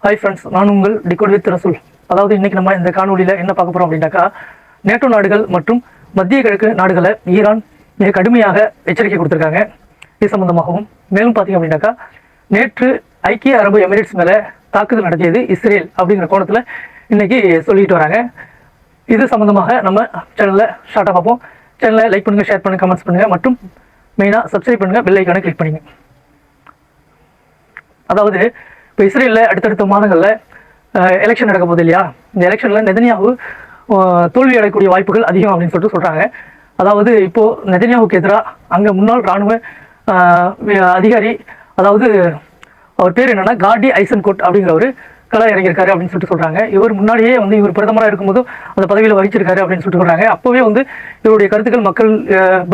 Hi friends, நான் உங்கள் decode with ரசூல். அதாவது இன்றைக்கி நம்ம இந்த காணொலியில் என்ன பார்க்க போகிறோம் அப்படின்னாக்கா, நேட்டோ நாடுகள் மற்றும் மத்திய கிழக்கு நாடுகளை ஈரான் மிக கடுமையாக எச்சரிக்கை கொடுத்துருக்காங்க. இது சம்மந்தமாகவும் மேலும் பார்த்திங்க அப்படின்னாக்கா, நேற்று ஐக்கிய அரபு எமிரேட்ஸ் மேலே தாக்குதல் நடத்தியது இஸ்ரேல் அப்படிங்கிற கோணத்தில் இன்றைக்கி சொல்லிட்டு வராங்க. இது சம்மந்தமாக நம்ம சேனலில் ஷார்ட்டாக பார்ப்போம். சேனலை லைக் பண்ணுங்கள், ஷேர் பண்ணுங்கள், கமெண்ட்ஸ் பண்ணுங்கள் மற்றும் மெயினாக சப்ஸ்கிரைப் பண்ணுங்கள், பெல் ஐக்கானை கிளிக் பண்ணிங்க. அதாவது இப்போ இஸ்ரேலில் அடுத்தடுத்த மாதங்களில் எலெக்ஷன் நடக்க போகுது இல்லையா? இந்த எலெக்ஷனில் நெதன்யாஹு தோல்வி அடையக்கூடிய வாய்ப்புகள் அதிகம் அப்படின்னு சொல்லிட்டு சொல்கிறாங்க. அதாவது இப்போது நெதன்யாஹுக்கு எதிராக அங்கே முன்னாள் இராணுவ அதிகாரி, அதாவது அவர் பேர் என்னென்னா கார்டி ஐசன்கோட் அப்படிங்கிறவர் கள இறங்கியிருக்காரு அப்படின்னு சொல்லிட்டு சொல்கிறாங்க. இவர் முன்னாடியே இவர் பிரதமராக இருக்கும்போது அந்த பதவியில் வகிச்சிருக்காரு அப்படின்னு சொல்லிட்டு சொல்கிறாங்க. அப்போவே இவருடைய கருத்துக்கள் மக்கள்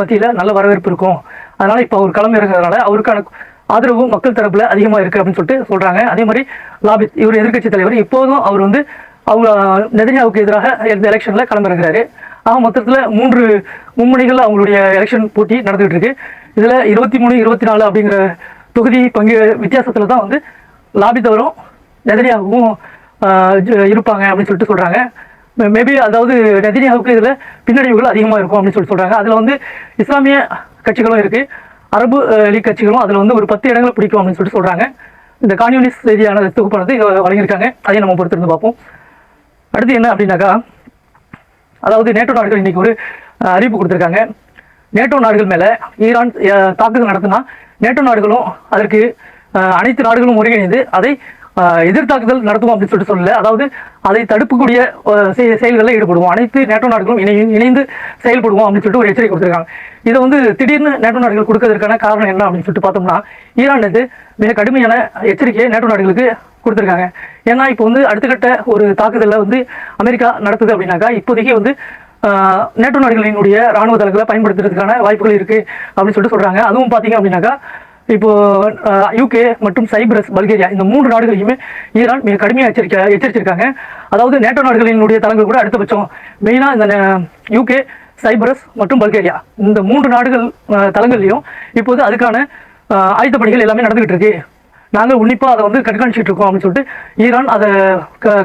மத்தியில் நல்ல வரவேற்பு இருக்கும். அதனால் இப்போ அவர் களம் இறங்குறதுனால அவருக்கான ஆதரவு மக்கள் தரப்பில் அதிகமாக இருக்குது அப்படின்னு சொல்லிட்டு சொல்கிறாங்க. அதே மாதிரி லாபித், இவர் எதிர்க்கட்சி தலைவர், இப்போதும் அவர் அவங்க நெதன்யாஹுக்கு எதிராக இந்த எலெக்ஷனில் களமிறங்குறாரு. மொத்தத்தில் 3 மும்முனைகள் அவங்களுடைய எலெக்ஷன் போட்டி நடந்துகிட்டு இருக்கு. இதில் 23, 24 அப்படிங்கிற தொகுதி பங்கு வித்தியாசத்தில் தான் லாபித் அவரும் நெதன்யாஹுவும் இருப்பாங்க அப்படின்னு சொல்லிட்டு சொல்கிறாங்க. மேபி அதாவது நெதன்யாஹுக்கு இதில் பின்னடைவுகள் அதிகமாக இருக்கும் அப்படின்னு சொல்லிட்டு சொல்கிறாங்க. அதில் இஸ்லாமிய கட்சிகளும் இருக்குது, அரபு லீக் கட்சிகளும் அதில் ஒரு 10 இடங்களை பிடிக்கும் அப்படின்னு சொல்லிட்டு சொல்கிறாங்க. இந்த கான்யூனிஸ்ட் செய்தியான தொகுப்பானது வழங்கியிருக்காங்க. அதையும் நம்ம பொறுத்திருந்து பார்ப்போம். அடுத்து என்ன அப்படின்னாக்கா, அதாவது நேட்டோ நாடுகள் இன்றைக்கி ஒரு அறிவிப்பு கொடுத்துருக்காங்க. நேட்டோ நாடுகள் மேலே ஈரான் தாக்குதல் நடத்தினா நேட்டோ நாடுகளும் அதற்கு அனைத்து நாடுகளும் ஒருங்கிணைந்து அதை எதிர்த்தாக்குதல் நடத்துவோம் அப்படின்னு சொல்லிட்டு சொல்லல. அதாவது அதை தடுப்புக்கூடிய செயல்களில் ஈடுபடுவோம், அனைத்து நேட்டோ நாடுகளும் இணைந்து செயல்படுவோம் அப்படின்னு சொல்லிட்டு ஒரு எச்சரிக்கை கொடுத்துருக்காங்க. இதை திடீர்னு நேட்டோ நாடுகள் கொடுக்கறதுக்கான காரணம் என்ன அப்படின்னு சொல்லிட்டு பார்த்தோம்னா, ஈரான் மிக கடுமையான எச்சரிக்கையை நேட்டோ நாடுகளுக்கு கொடுத்துருக்காங்க. ஏன்னா இப்போ அடுத்த கட்ட ஒரு தாக்குதலில் அமெரிக்கா நடத்துது அப்படின்னாக்கா, இப்போதைக்கு நேட்டோ நாடுகளினுடைய இராணுவ தளங்களை பயன்படுத்துறதுக்கான வாய்ப்புகள் இருக்குது அப்படின்னு சொல்லிட்டு சொல்கிறாங்க. அதுவும் பார்த்தீங்க அப்படின்னாக்கா, இப்போ யூகே மற்றும் சைப்ரஸ், பல்கேரியா, இந்த 3 நாடுகளையுமே ஈரான் மிக கடுமையாக எச்சரிச்சிருக்காங்க. அதாவது நேட்டோ நாடுகளினுடைய தளங்கள் கூட அடுத்தபட்சம் மெயினாக இந்த யூகே, சைப்ரஸ் மற்றும் பல்கேரியா, இந்த 3 நாடுகள் தளங்கள்லையும் இப்போது அதுக்கான ஆயுத பணிகள் எல்லாமே நடந்துகிட்டு இருக்கு. நாங்கள் உன்னிப்பாக அதை கண்காணிச்சுட்டு இருக்கோம் அப்படின்னு சொல்லிட்டு ஈரான் அதை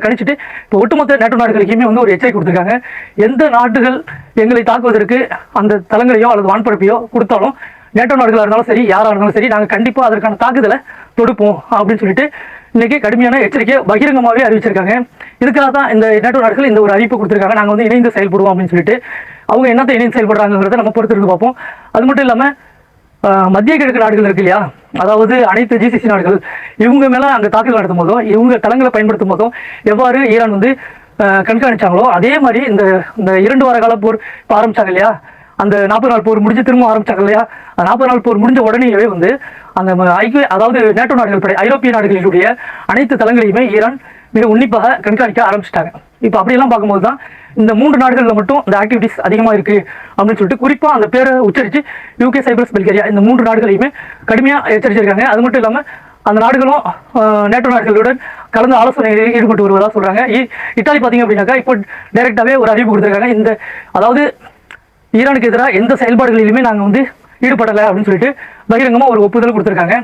கணிச்சிட்டு இப்போ ஒட்டுமொத்த நேட்டோ நாடுகளுக்குமே ஒரு எச்சரிக்கை கொடுத்துருக்காங்க. எந்த நாடுகள் எங்களை தாக்குவதற்கு அந்த தளங்களையோ அல்லது வான்பரப்பையோ கொடுத்தாலும், நேட்டோ நாடுகளாக இருந்தாலும் சரி, யாராக இருந்தாலும் சரி, நாங்கள் கண்டிப்பாக அதற்கான தாக்குதலை தொடுப்போம் அப்படின்னு சொல்லிட்டு இன்றைக்கி கடுமையான எச்சரிக்கையை பகிரங்கமாகவே அறிவிச்சிருக்காங்க. இதுக்காக தான் இந்த நேட்டோ நாடுகள் இந்த ஒரு அறிவிப்பு கொடுத்துருக்காங்க. நாங்கள் இணைந்து செயல்படுவோம் அப்படின்னு சொல்லிட்டு. அவங்க என்னத்தை இணைந்து செயல்படுறாங்கிறத நம்ம பொறுத்திருந்து பார்ப்போம். அது மட்டும் இல்லாமல் மத்திய கிழக்கு நாடுகள் இருக்கு இல்லையா, அதாவது அனைத்து ஜிசிசி நாடுகள், இவங்க மேலே அங்கே தாக்குதல் நடத்தும் போதும், இவங்க தளங்களை பயன்படுத்தும் போதும் எவ்வாறு ஈரான் கண்காணிச்சாங்களோ, அதே மாதிரி இந்த 2 வார கால போர் இப்போ ஆரம்பிச்சாங்க இல்லையா, அந்த 40 நாள் போர் முடிஞ்சு திரும்ப ஆரம்பிச்சாங்க இல்லையா, அந்த 40 நாள் போர் முடிஞ்ச உடனேயே அந்த அதாவது நேட்டோ நாடுகள் படை, ஐரோப்பிய நாடுகளுடைய அனைத்து தளங்களையுமே ஈரான் மிக உன்னிப்பாக கண்காணிக்க ஆரம்பிச்சிட்டாங்க. இப்போ அப்படியெல்லாம் பார்க்கும்போது தான் இந்த 3 நாடுகளில் மட்டும் இந்த ஆக்டிவிட்டிஸ் அதிகமாக இருக்குது அப்படின்னு சொல்லிட்டு குறிப்பாக அந்த பேரை உச்சரித்து யூகே, சைப்ரஸ், பல்கேரியா, இந்த 3 நாடுகளையுமே கடுமையாக எச்சரிச்சிருக்காங்க. அது மட்டும் இல்லாமல் அந்த நாடுகளும் நேட்டோ நாடுகளுடன் கலந்து ஆலோசனைகளில் ஈடுபட்டு வருவதாக சொல்கிறாங்க. இத்தாலி பார்த்தீங்க அப்படின்னாக்கா இப்போ டைரெக்டாகவே ஒரு அறிவிப்பு கொடுத்துருக்காங்க. அதாவது ஈரானுக்கு எதிராக எந்த செயல்பாடுகளிலுமே நாங்கள் ஈடுபடலை அப்படின்னு சொல்லிட்டு பகிரங்கமாக ஒரு ஒப்புதல் கொடுத்துருக்காங்க.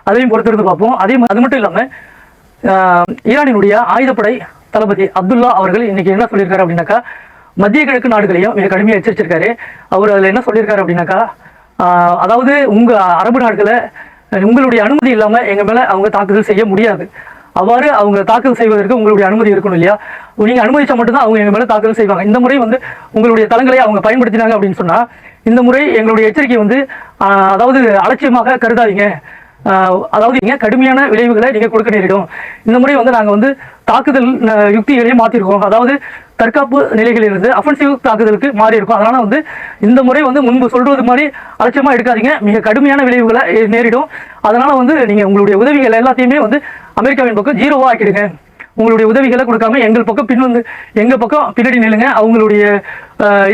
அதையும் பொறுத்திருந்து பார்ப்போம். அது மட்டும் இல்லாமல் ஈரானினுடைய ஆயுதப்படை தளபதி அப்துல்லா அவர்கள் இன்னைக்கு என்ன சொல்லியிருக்காரு அப்படின்னாக்கா, மத்திய கிழக்கு நாடுகளையும் மிக கடுமையாக எச்சரிச்சிருக்காரு. அவர் அதில் என்ன சொல்லியிருக்காரு அப்படின்னாக்கா, அதாவது உங்கள் அரபு நாடுகளை உங்களுடைய அனுமதி இல்லாமல் எங்கள் மேலே அவங்க தாக்குதல் செய்ய முடியாது. அவ்வாறு அவங்க தாக்குதல் செய்வதற்கு உங்களுடைய அனுமதி இருக்கணும் இல்லையா, நீங்கள் அனுமதிச்சா மட்டும்தான் அவங்க எங்கள் மேலே தாக்குதல் செய்வாங்க. இந்த முறை உங்களுடைய தளங்களை அவங்க பயன்படுத்தினாங்க அப்படின்னு சொன்னால், இந்த முறை எங்களுடைய எச்சரிக்கை அதாவது அலட்சியமாக கருதாதீங்க, அதாவது நீங்கள் கடுமையான விளைவுகளை நீங்கள் கொடுக்க நேரிடும். இந்த முறை நாங்கள் தாக்குதல் யுக்திகளையும் மாற்றிருக்கோம், அதாவது தற்காப்பு நிலைகளிலிருந்து அஃபென்சிவ் தாக்குதலுக்கு மாறி இருக்கும். அதனால் இந்த முறை முன்பு சொல்கிறது மாதிரி அலட்சியமாக எடுக்காதீங்க, மிக கடுமையான விளைவுகளை நேரிடும். அதனால் நீங்கள் உங்களுடைய உதவிகள் எல்லாத்தையுமே அமெரிக்காவின் பக்கம் 0வா ஆக்கிடுங்க. உங்களுடைய உதவிகளை கொடுக்காம எங்கள் பக்கம் எங்கள் பக்கம் பின்னாடி நில்லுங்க. அவங்களுடைய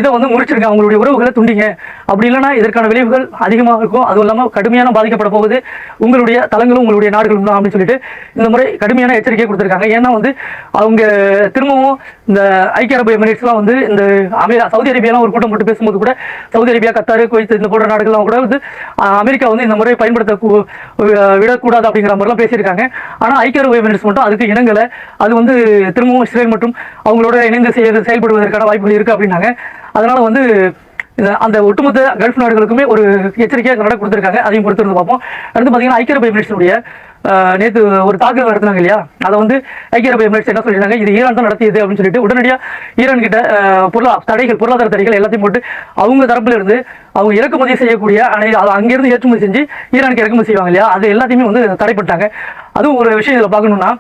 இதை வந்து முறிச்சிருங்க, அவங்களுடைய உறவுகளை துண்டிங்க, அப்படி இல்லைன்னா இதற்கான விளைவுகள் அதிகமாக இருக்கும், அதுவும் இல்லாமல் கடுமையான பாதிக்கப்பட போகுது உங்களுடைய தளங்களும் உங்களுடைய நாடுகளும் தான் அப்படின்னு சொல்லிட்டு இந்த முறை கடுமையான எச்சரிக்கை கொடுத்துருக்காங்க. ஏன்னா வந்து அவங்க திரும்பவும் இந்த ஐக்கிய அரபு எமிரேட்ஸ்லாம் வந்து இந்த சவுதி அரேபியாலாம் ஒரு கூட்டம் போட்டு பேசும்போது கூட சவுதி அரேபியா, கத்தார், குவைத் இந்த போன்ற நாடுகள்லாம் கூட வந்து அமெரிக்கா வந்து இந்த முறை பயன்படுத்த விடக்கூடாது அப்படிங்கிற மாதிரிலாம் பேசியிருக்காங்க. ஆனால் ஐக்கிய அரபு எமிரேட்ஸ் மட்டும் அதுக்கு இணங்கலை. அது வந்து திரும்பவும் இஸ்ரேல் மற்றும் அவங்களோட இணைந்து செயல்படுவதற்கான வாய்ப்புகள் இருக்குது அப்படின்னாங்க. அதனால வந்து அந்த ஒட்டுமொத்த கல்ஃப் நாடுகளுக்குமே ஒரு எச்சரிக்கையாக கனடா கொடுத்துருக்காங்க. அதையும் பொறுத்திருந்து பார்ப்போம். அடுத்து பார்த்தீங்கன்னா ஐக்கிய அரபு எமிரேட்ஸுடைய நேற்று ஒரு தாக்குதல் நடத்தினாங்க இல்லையா, அதை வந்து ஐக்கிய அரபு எமிரேட்ஸ் என்ன சொல்லியிருந்தாங்க, இது ஈரான் தான் நடத்தியது அப்படின்னு சொல்லிட்டு உடனடியாக ஈரான் கிட்ட பொருளாதார தடைகள் எல்லாத்தையும் போட்டு அவங்க தரப்புல இருந்து அவங்க இறக்குமதி செய்யக்கூடிய அங்கிருந்து ஏற்றுமதி செஞ்சு ஈரானுக்கு இறக்குமதி செய்வாங்க இல்லையா, அது எல்லாத்தையுமே வந்து தடைப்பட்டாங்க. அதுவும் ஒரு விஷயம் இதில் பார்க்கணும்னா,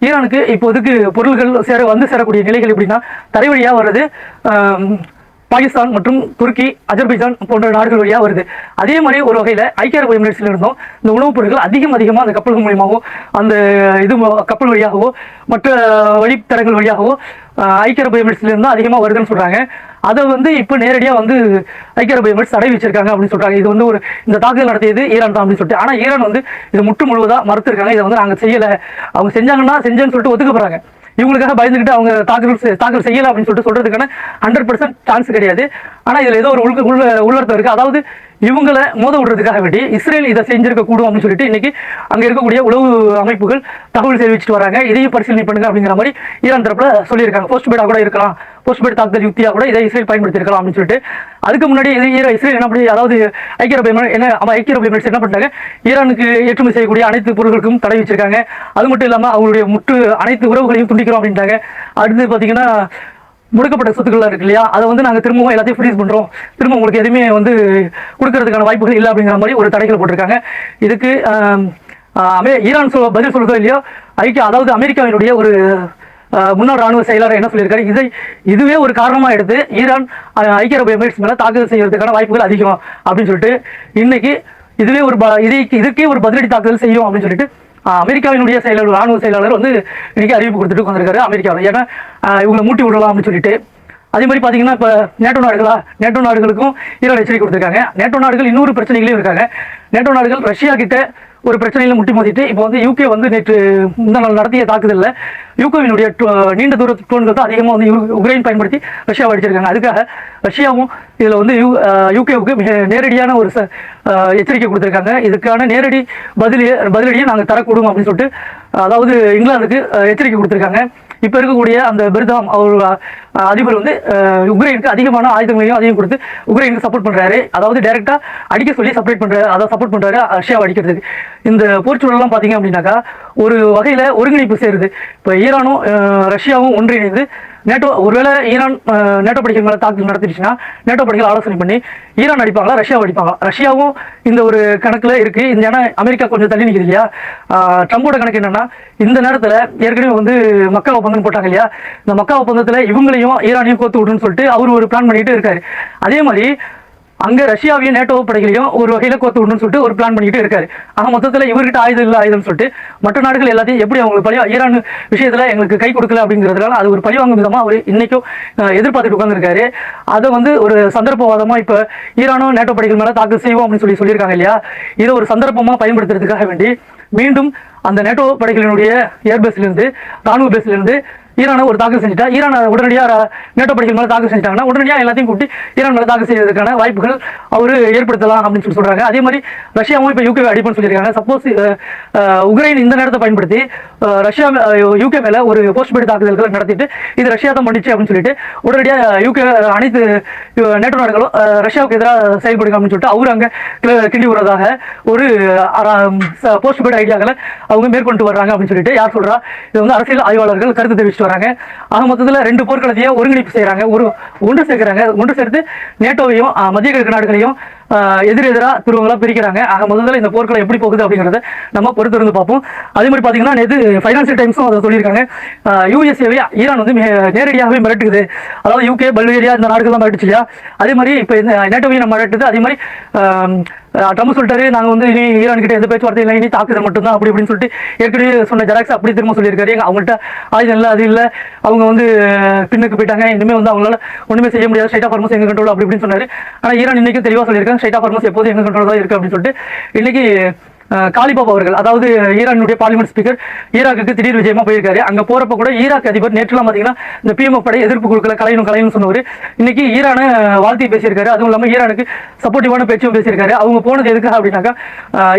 ஈரானுக்கு இப்போதுக்கு பொருள்கள் சேரக்கூடிய நிலைகள் எப்படின்னா தரை வழியாக வர்றது பாகிஸ்தான் மற்றும் துருக்கி, அஜர்பைஜான் போன்ற நாடுகள் வழியாக வருது. அதே மாதிரி ஒரு வகையில் ஐக்கிய அரபு எமிரேட்ஸில் இருந்தும் இந்த உணவுப் பொருட்கள் அதிகமாக அந்த கப்பல்கள் மூலியமாகவோ அந்த கப்பல் வழியாகவோ மற்ற வழித்தடங்கள் வழியாகவோ ஐக்கிய அரபு எமிரேட்ஸ்ல இருந்து அதிகமாக வருதுன்னு சொல்றாங்க. அதை வந்து இப்போ நேரடியாக வந்து ஐக்கிய அரபு எமிரேட்ஸ் தடை வச்சிருக்காங்க அப்படின்னு சொல்றாங்க. இது வந்து இந்த தாக்குதல் நடத்தியது ஈரான் தான் அப்படின்னு சொல்லிட்டு. ஆனால் ஈரான் வந்து இதை முழுவதாக மறுத்திருக்காங்க. இதை வந்து நாங்கள் செய்யலை, அவங்க செஞ்சேன்னு சொல்லிட்டு ஒத்துக்க போறாங்க. இவங்களுக்காக பயந்துக்கிட்டு அவங்க தாக்கல் செய்யலை அப்படின்னு சொல்றதுக்கான 100% சான்ஸ் கிடையாது. ஆனால் இதில் ஏதோ ஒரு உள்ளர்த்தம் இருக்கு. அதாவது இவங்களை மோத விடுறதுக்காக வேண்டி இஸ்ரேல் இதை செஞ்சிருக்க கூடும் அப்படின்னு சொல்லிட்டு இன்னைக்கு அங்கே இருக்கக்கூடிய உளவு அமைப்புகள் தகவல் தெரிவிச்சுட்டு வராங்க. இதையும் பரிசீலனை பண்ணுங்க அப்படிங்கிற மாதிரி ஈரான் தரப்புல சொல்லியிருக்காங்க. போஸ்ட்பெய்டாக கூட இருக்கலாம், போஸ்ட்பெய்ட் தாக்குதல் யுக்தியாக கூட இதை இஸ்ரேல் பயன்படுத்திருக்கலாம் அப்படின்னு சொல்லிட்டு. அதுக்கு முன்னாடி இஸ்ரேல் என்ன பண்ணி, அதாவது ஐக்கிய அரபு எமிரேட்ஸ் என்ன பண்ணாங்க, ஈரானுக்கு ஏற்றுமதி செய்யக்கூடிய அனைத்து பொருட்களுக்கும் தடை வச்சிருக்காங்க. அது மட்டும் இல்லாமல் அவங்களுடைய அனைத்து உறவுகளையும் துண்டிக்கிறோம் அப்படின்ட்டாங்க. அடுத்து பார்த்தீங்கன்னா முடக்கப்பட்ட சொத்துக்கள் இருக்கு இல்லையா, அதை வந்து நாங்கள் திரும்பவும் எல்லாத்தையும் ஃப்ரீஸ் பண்ணுறோம், திரும்ப உங்களுக்கு எதுவுமே வந்து கொடுக்கறதுக்கான வாய்ப்புகள் இல்லை அப்படிங்கிற மாதிரி ஒரு தடைகள் போட்டிருக்காங்க. இதுக்கு ஈரான் பதில் சொல்றதோ இல்லையோ, அதாவது அமெரிக்காவினுடைய ஒரு முன்னாள் ராணுவ செயலாளர் என்ன சொல்லியிருக்காரு, இதுவே ஒரு காரணமாக எடுத்து ஈரான் ஐக்கிய அரபு எமிரேட்ஸ் மேலே தாக்குதல் செய்யறதுக்கான வாய்ப்புகள் அதிகம் அப்படின்னு சொல்லிட்டு இன்னைக்கு இதுக்கே ஒரு பதிலடி தாக்குதல் செய்யும் அப்படின்னு சொல்லிட்டு அமெரிக்காவினுடைய ராணுவ செயலாளர் வந்து இன்னைக்கு அறிவிப்பு கொடுத்துட்டு வந்திருக்காரு அமெரிக்காவில். ஏன்னா இவங்களை மூட்டி விடலாம் அப்படின்னு சொல்லிட்டு. அதே மாதிரி பார்த்தீங்கன்னா இப்போ நேட்டோ நாடுகளுக்கும் ஈரான் எச்சரிக்கை கொடுத்துருக்காங்க. நேட்டோ நாடுகள் இன்னொரு பிரச்சனைகளையும் இருக்காங்க. நேட்டோ நாடுகள் ரஷ்யா கிட்ட ஒரு பிரச்சனையில முட்டி மோதிட்டு இப்போ வந்து யூகே வந்து நேற்று நடத்திய தாக்குதலில் யூகேவினுடைய நீண்ட தூர ட்ரோன்கள் தான் அதிகமாக வந்து உக்ரைன் பயன்படுத்தி ரஷ்யாவை அடிச்சிருக்காங்க. அதுக்காக ரஷ்யாவும் இதில் வந்து யூகேவுக்கு மிக நேரடியான ஒரு எச்சரிக்கை கொடுத்துருக்காங்க. இதுக்கான நேரடி பதிலடியை நாங்கள் தரக்கூடும் அப்படின்னு சொல்லிட்டு, அதாவது இங்கிலாந்துக்கு எச்சரிக்கை கொடுத்துருக்காங்க. இப்போ இருக்கக்கூடிய அந்த பெர்தாம் அவர் அதிபர் வந்து உக்ரைனுக்கு அதிகமான ஆயுதங்களையும் அதையும் கொடுத்து உக்ரைனுக்கு சப்போர்ட் பண்றாரு. அதாவது டைரக்டா அடிக்க சொல்லி சப்போர்ட் பண்றாரு ரஷ்யாவை அடிக்கிறதுக்கு. இந்த போர்ச்சூழலாம் பார்த்தீங்க அப்படின்னாக்கா ஒரு வகையில் ஒருங்கிணைப்பு சேருது. இப்போ ஈரானும் ரஷ்யாவும் ஒன்றிணைந்து ஒருவேளை ஈரான் நேட்டோ படைகள் மேலே தாக்குதல் நடத்திடுச்சுன்னா நேட்டோ படைகள் ஆலோசனை பண்ணி ஈரான் அடிப்பாங்களா, ரஷ்யாவை அடிப்பாங்களா? ரஷ்யாவும் இந்த ஒரு கணக்கில் இருக்கு. இந்த ஏன்னா அமெரிக்கா கொஞ்சம் தள்ளி நிற்குது இல்லையா. ட்ரம்போட கணக்கு என்னன்னா, இந்த நேரத்தில் ஏற்கனவே வந்து மக்கா ஒப்பந்தம் போட்டாங்க இல்லையா, இந்த மக்கா ஒப்பந்தத்தில் இவங்களையும் ஈரானையும் கோத்து விடுன்னு சொல்லிட்டு அவர் ஒரு பிளான் பண்ணிட்டு இருக்காரு. அதே மாதிரி அங்கே ரஷ்யாவையும் நேட்டோ படைகளையும் ஒரு வகையில் கோத்து விடணும்னு சொல்லிட்டு ஒரு பிளான் பண்ணிட்டு இருக்காரு. ஆக மொத்தத்தில் இவர்கிட்ட ஆயுதம்னு சொல்லிட்டு மற்ற நாடுகள் எல்லாத்தையும் எப்படி அவங்களுக்கு ஈரான் விஷயத்தில் எங்களுக்கு கை கொடுக்கல அப்படிங்கிறதுனால அது ஒரு பழிவாங்கும் விதமாக அவர் இன்னைக்கும் எதிர்பார்த்துட்டு உட்காந்துருக்காரு. அதை வந்து ஒரு சந்தர்ப்பவாதமாக இப்போ ஈரானும் நேட்டோ படைகள் மேலே தாக்கல் செய்வோம் அப்படின்னு சொல்லியிருக்காங்க இல்லையா. இதை ஒரு சந்தர்ப்பமாக பயன்படுத்துறதுக்காக வேண்டி மீண்டும் அந்த நேட்டோ படைகளினுடைய ஏர்பேஸ்லேருந்து ராணுவ பேஸ்லேருந்து ஈரானை ஒரு தாக்கல் செஞ்சுட்டா, ஈரான் உடனடியாக நேட்டோ படைகள் மேலே தாக்கல் செஞ்சிட்டாங்கன்னா உடனடியாக எல்லாத்தையும் கூட்டி ஈரான் மேலே தாக்கல் செய்வதற்கான வாய்ப்புகள் அவர் ஏற்படுத்தலாம் அப்படின்னு சொல்றாங்க. அதே மாதிரி ரஷ்யாவும் இப்போ யூகே அடிப்புன்னு சொல்லியிருக்காங்க. சப்போஸ் உக்ரைன் இந்த நேரத்தை பயன்படுத்தி ரஷ்யா யூகே மேலே ஒரு போஸ்ட்பெய்ட் தாக்குதல்கள் நடத்திட்டு இது ரஷ்யா தான் பண்ணிச்சு அப்படின்னு சொல்லிட்டு உடனடியாக யூகே அனைத்து நேட்டோ நாடுகளும் ரஷ்யாவுக்கு எதிராக செயல்படுங்க அப்படின்னு சொல்லிட்டு அவர் அங்கே கிண்டி விடுறதாக ஒரு போஸ்ட்பெய்ட் ஐடியாக்களை அவங்க மேற்கொண்டு வர்றாங்க அப்படின்னு சொல்லிட்டு யார் சொல்றா, இது வந்து அரசியல் ஆய்வாளர்கள் கருத்து தெரிவிச்சுட்டு வராங்க. ஆக மொத்தத்தில் ரெண்டு போர்க்களத்தையும் ஒருங்கிணைப்பு செய்யறாங்க, ஒன்று சேர்த்து நேட்டோவையும் மத்திய கிழக்கு நாடுகளையும் எதிராக துருவங்களா பிரிக்கிறாங்க. ஆக முதல்ல இந்த போர்க்களம் எப்படி போகுது அப்படிங்கிறத நம்ம பொறுத்திருந்து பார்ப்போம். அதே மாதிரி பார்த்தீங்கன்னா நேற்று ஃபைனான்சியல் டைம்ஸும் அதை சொல்லியிருக்காங்க. யூஎஸ்ஏவை ஈரான் வந்து நேரடியாகவே மிரட்டுக்குது. அதாவது யூகே, பல்கேரியா இந்த நாடுகள்லாம் மிரட்டுச்சு இல்லையா, அதே மாதிரி இப்போ இந்த நேட்டோவையும் நம்ம மிரட்டுது. அதே மாதிரி ட்ரம்ப் சொல்லிட்டாரு, நாங்கள் வந்து இனி ஈரான் கிட்ட எந்த பேச்சுவார்த்தை இல்லை, இனி தாக்குதல் மட்டும்தான் அப்படி அப்படின்னு சொல்லிட்டு ஏற்கனவே சொன்ன ஜெராக்ஸ் அப்படி திரும்ப சொல்லியிருக்காரு. அவங்கள்ட்ட ஆயுதம் இல்லை, அது இல்லை, அவங்க வந்து பின்னுக்கு போயிட்டாங்க, இனிமேல் வந்து அவங்களால ஒன்றுமே செய்ய முடியாது, ஸ்ட்ரைட் ஆஃப் ஹார்மஸ் எங்கள் கண்ட்ரோல் அப்படி அப்படின்னு சொன்னார். ஆனால் ஈரான் இன்னைக்கு தெளிவாக சொல்லியிருக்காங்க, ஸ்ட்ரைட் ஆஃப் ஹார்மஸ் எப்போதும் எங்கள் கண்ட்ரோல் தான் இருக்குது அப்படின்னு சொல்லிட்டு. இன்னைக்கு காலிபாப் அவர்கள், அதாவது ஈரானுடைய பார்லிமெண்ட் ஸ்பீக்கர், ஈராக்கு திடீர் விஜயமா போயிருக்காரு. அங்க போறப்ப கூட ஈராக் அதிபர் நேற்றுலாம் பாத்தீங்கன்னா இந்த பிஎம்எஃப் படை எதிர்ப்பு குழுக்களை கலையணும் சொன்னவர் இன்னைக்கு ஈரானை வாழ்த்தி பேசியிருக்காரு. அதுவும் இல்லாம ஈரானுக்கு சப்போர்ட்டிவான பேச்சும் பேசியிருக்காரு. அவங்க போனது எதுக்கு அப்படின்னாக்கா,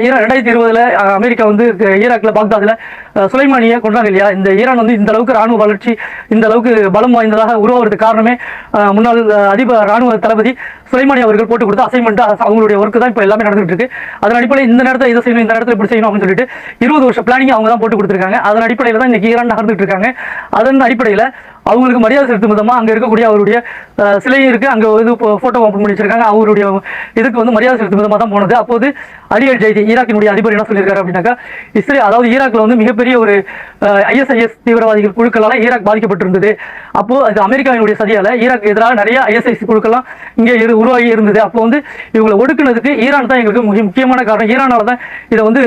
ஈரான் 2020 அமெரிக்கா வந்து ஈராக்ல பாக்தாதுல சுலைமானியை கொண்டாங்க இல்லையா. இந்த ஈரான் வந்து இந்த அளவுக்கு ராணுவ வளர்ச்சி, இந்த அளவுக்கு பலம் வாய்ந்ததாக உருவாகிறதுக்கு காரணமே முன்னாள் அதிபர் ராணுவ தளபதி சுலைமானி அவர்கள் போட்டு கொடுத்த அசைன்மெண்ட், அவங்களுடைய ஒர்க்கு தான் இப்போ எல்லாமே நடந்துட்டு இருக்கு. அதன் அடிப்படையில் இந்த நேரத்தில் இதை செய்யணும், இந்த நேரத்தில் இப்படி செய்யணும் அப்படின்னு சொல்லிட்டு 20 வருஷம் பிளானிங் அவங்க தான் போட்டு கொடுத்துருக்காங்க. அதன் அடிப்படையில் தான் இன்னைக்கு ஈரான் நகர்ந்துட்டு இருக்காங்க. அதன் அடிப்படையில் அவங்களுக்கு மரியாதை செலுத்தும் விதமாக அங்கே இருக்கக்கூடிய அவருடைய சிலையும் இருக்கு, அங்கே இது போட்டோ ஓப்பன் பண்ணி வச்சிருக்காங்க. அவருடைய இதுக்கு வந்து மரியாதை செலுத்தும் விதமாக தான் போனது. அப்போது அலி அல் ஜைதி ஈராக்கினுடைய அதிபர் என்ன சொல்லியிருக்காரு அப்படின்னாக்கா, இஸ்ரேல் அதாவது ஈராக்ல வந்து மிகப்பெரிய ஒரு ஐஎஸ்ஐஎஸ் தீவிரவாதிகள் குழுக்களால் ஈராக் பாதிக்கப்பட்டிருந்தது. அப்போ அது அமெரிக்காவினுடைய சதியால ஈராக் எதிராக நிறைய ஐஎஸ்ஐசி குழுக்கள்லாம் இங்கே உருவாகி இருந்தது. அப்போ வந்து இவங்களை ஒடுக்குனதுக்கு ஈரான் தான் எங்களுக்கு முக்கியமான காரணம். ஈரானால தான் இதை வந்து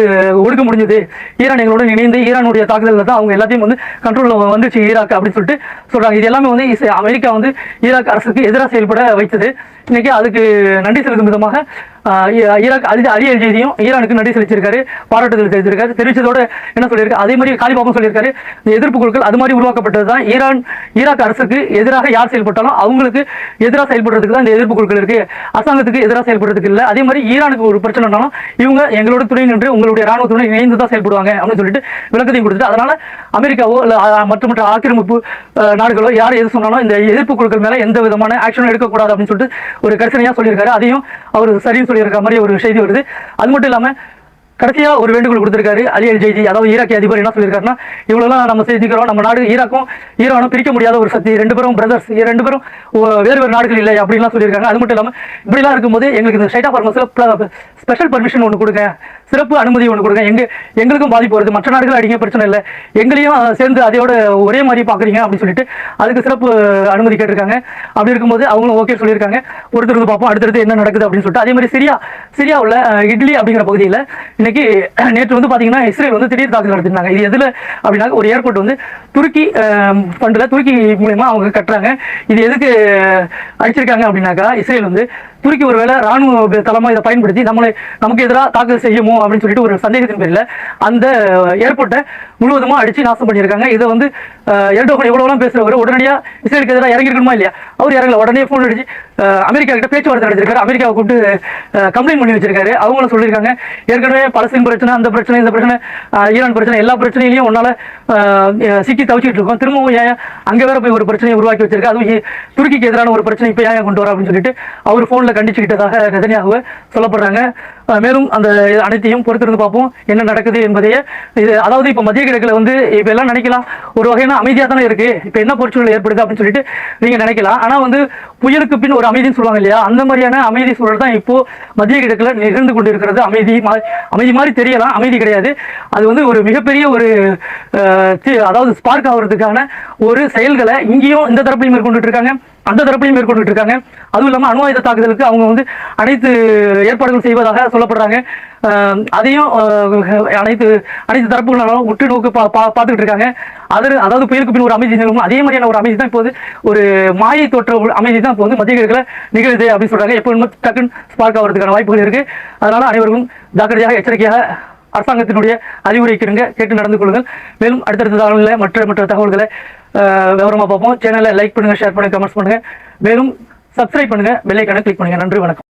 ஒடுக்க முடிஞ்சது. ஈரான் எங்களுடன் இணைந்து ஈரானுடைய தாக்குதலில் தான் அவங்க எல்லாத்தையும் வந்து கண்ட்ரோலில் வந்துச்சு ஈராக் அப்படின்னு சொல்லிட்டு சொல்றாங்க. இது எல்லாமே வந்து அமெரிக்கா வந்து ஈராக் அரசுக்கு எதிராக செயல்பட வைத்தது. இன்னைக்கு அதுக்கு நன்றி செலுத்தும் விதமாக ஈராக் அலி அல் ஜைதியும் ஈரானுக்கு நன்றி செலுத்தியிருக்காரு, பாராட்டுதல் தெரிவித்திருக்காரு. தெரிவித்ததோட என்ன சொல்லியிருக்காரு, அதே மாதிரி காலிபாபும் சொல்லியிருக்காரு, இந்த எதிர்ப்பு குழுக்கள் அது மாதிரி உருவாக்கப்பட்டது தான். ஈராக் அரசுக்கு எதிராக யார் செயல்பட்டாலும் அவங்களுக்கு எதிராக செயல்படுறதுக்கு தான் இந்த எதிர்ப்பு குழுக்கள் இருக்கு, அரசாங்கத்துக்கு எதிராக செயல்படுறதுக்கு இல்லை. அதே மாதிரி ஈரானுக்கு ஒரு பிரச்சனைனாலும் இவங்க எங்களோட துணை நின்று உங்களுடைய ராணுவத்துடன் இணைந்து தான் செயல்படுவாங்க அப்படின்னு சொல்லிட்டு விளக்கத்தையும் கொடுத்துட்டு, அதனால அமெரிக்காவோ இல்லை மற்ற ஆக்கிரமிப்பு நாடுகளோ யார் எது சொன்னாலும் இந்த எதிர்ப்பு குழுக்கள் மேலே எந்த விதமான ஆக்ஷனும் எடுக்கக்கூடாது அப்படின்னு சொல்லிட்டு ஒரு கரிசனையா சொல்லியிருக்காரு. அதையும் அவர் சரின்னு சொல்லியிருக்க மாதிரி ஒரு செய்தி வருது. அது மட்டும் இல்லாம கடைசியா ஒரு வேண்டுகோள் கொடுத்திருக்காரு அலி அல் ஜைதி, அதாவது ஈராக்கிய அதிபர். என்ன சொல்லியிருக்காருன்னா, இவ்வளவுலாம் நம்ம செஞ்சுக்கிறோம், நம்ம நாடு ஈராக்கும் ஈரானும் பிரிக்க முடியாத ஒரு சக்தி, ரெண்டு பேரும் பிரதர்ஸ், ரெண்டு பேரும் வேறு வேறு நாடுகள் இல்லை அப்படின்லாம் சொல்லியிருக்காங்க. அது மட்டும் இல்லாம இப்படிலாம் இருக்கும்போது எங்களுக்கு இந்த ஸ்ட்ரைட் ஆஃப் ஹார்மஸ்ல ஸ்பெஷல் பர்மிஷன் ஒன்று கொடுங்க, சிறப்பு அனுமதி ஒன்று கொடுங்க, எங்களுக்கும் பாதிப்பு வருது, மற்ற நாடுகள் அடிங்க பிரச்சனை இல்லை, எங்களையும் சேர்ந்து அதையோட ஒரே மாதிரி பாக்குறீங்க அப்படின்னு சொல்லிட்டு அதுக்கு சிறப்பு அனுமதி கேட்டிருக்காங்க. அப்படி இருக்கும்போது அவங்களும் ஓகே சொல்லியிருக்காங்க. ஒருத்தருக்கு பார்ப்போம் அடுத்தடுத்து என்ன நடக்குது அப்படின்னு சொல்லிட்டு. அதே மாதிரி சிரியாவில் இட்லி அப்படிங்கிற பகுதியில் இன்னைக்கு நேற்று வந்து பாத்தீங்கன்னா இஸ்ரேல் வந்து திடீர் தாக்குதல் நடத்திருந்தாங்க. இது எதுல அப்படின்னா, ஒரு ஏர்போர்ட் வந்து துருக்கி ஃபண்ட்ல துருக்கி மூலமா அவங்க கட்டுறாங்க. இது எதுக்கு அடிச்சிருக்காங்க அப்படின்னாக்கா, இஸ்ரேல் வந்து துருக்கி ஒருவேளை ராணுவ தளமா இதை பயன்படுத்தி நமக்கு எதிராக தாக்குதல் செய்யுமோ அப்படின்னு சொல்லிட்டு ஒரு சந்தேகத்தின் பேரில் அந்த ஏர்போர்ட்டை முழுவதுமா அடிச்சு நாசம் பண்ணியிருக்காங்க. இதை வந்து எர்டோகன் எவ்வளவுலாம் பேசுறவர் உடனடியாக இஸ்ரேலுக்கு எதிராக இறங்கிருக்கணுமா இல்லையா, அவர் இறங்கல, உடனே போன் அடிச்சு அமெரிக்கா கிட்ட பேச்சுவார்த்தை நடத்திருக்காரு. அமெரிக்காவை கூப்பிட்டு கம்ப்ளைண்ட் பண்ணி வச்சிருக்காரு. அவங்களும் சொல்லியிருக்காங்க, ஏற்கனவே பலஸ்தீன் பிரச்சனை, அந்த பிரச்சனை, இந்த பிரச்சனை, ஈரான் பிரச்சனை, எல்லா பிரச்சனையிலையும் ஒன்னால சிக்கி தவிச்சிட்டு இருக்கோம், திரும்பவும் ஏன் அங்க வேற போய் ஒரு பிரச்சனையை உருவாக்கி வச்சிருக்காரு, அதுவும் துருக்கிக்கு எதிரான ஒரு பிரச்சனை இப்ப ஏன் கொண்டு வர அப்படின்னு சொல்லிட்டு அவர் போன்ல கண்டிச்சுக்கிட்டதாக நெதன்யாஹு சொல்லப்படுறாங்க. மேலும் அந்த அனைத்தையும் பொறுத்திருந்து பார்ப்போம் என்ன நடக்குது என்பதையே. இது அதாவது இப்ப மத்திய கிழக்குல வந்து இப்ப எல்லாம் நினைக்கலாம் ஒரு வகையான அமைதியா தானே இருக்கு, இப்ப என்ன பொருட்சூழல் ஏற்படுது அப்படின்னு சொல்லிட்டு நீங்க நினைக்கலாம். ஆனா வந்து புயலுக்கு பின் ஒரு அமைதின்னு சொல்லுவாங்க இல்லையா, அந்த மாதிரியான அமைதி சூழல் தான் இப்போ மத்திய கிழக்குல நிகழ்ந்து கொண்டு இருக்கிறது. அமைதி மாதிரி தெரியலாம், அமைதி கிடையாது. அது வந்து ஒரு மிகப்பெரிய ஒரு அதாவது ஸ்பார்க் ஆகுறதுக்கான ஒரு செயல்களை இங்கேயும் இந்த தரப்பையும் மேற்கொண்டு இருக்காங்க, அந்த தரப்பையும் மேற்கொண்டு இருக்காங்க. அதுவும் இல்லாமல் அணு ஆயுத தாக்குதலுக்கு அவங்க வந்து அனைத்து ஏற்பாடுகள் செய்வதாக சொல்லப்படுறாங்க. அதையும் அனைத்து தரப்புகளாலும் உற்று நோக்கு பார்த்துக்கிட்டு இருக்காங்க. அதாவது புயலுக்கு பின் ஒரு அமைதி நிலவும் அதே மாதிரியான ஒரு அமைதி தான் இப்போது ஒரு மாயை தோற்ற அமைதி தான் இப்போ வந்து மத்திய கிழக்கில் நிகழுது அப்படின்னு சொல்றாங்க. எப்போ டக்குன்னு ஸ்பார்க் ஆகிறதுக்கான வாய்ப்புகள் இருக்கு. அதனால அனைவருக்கும் ஜாக்கிரதையாக எச்சரிக்கையாக அரசாங்கத்தினுடைய அறிவுரைக்கிறங்க கேட்டு நடந்து கொள்ளுங்கள். மேலும் அடுத்தடுத்த தகவல்களை மற்ற தகவல்களை விவரமா பார்ப்போம். சேனலை லைக் பண்ணுங்க, ஷேர் பண்ணுங்க, கமெண்ட்ஸ் பண்ணுங்க. மேலும் சப்ஸ்கிரைப் பண்ணுங்க, பெல் ஐகானை கிளிக் பண்ணுங்க. நன்றி, வணக்கம்.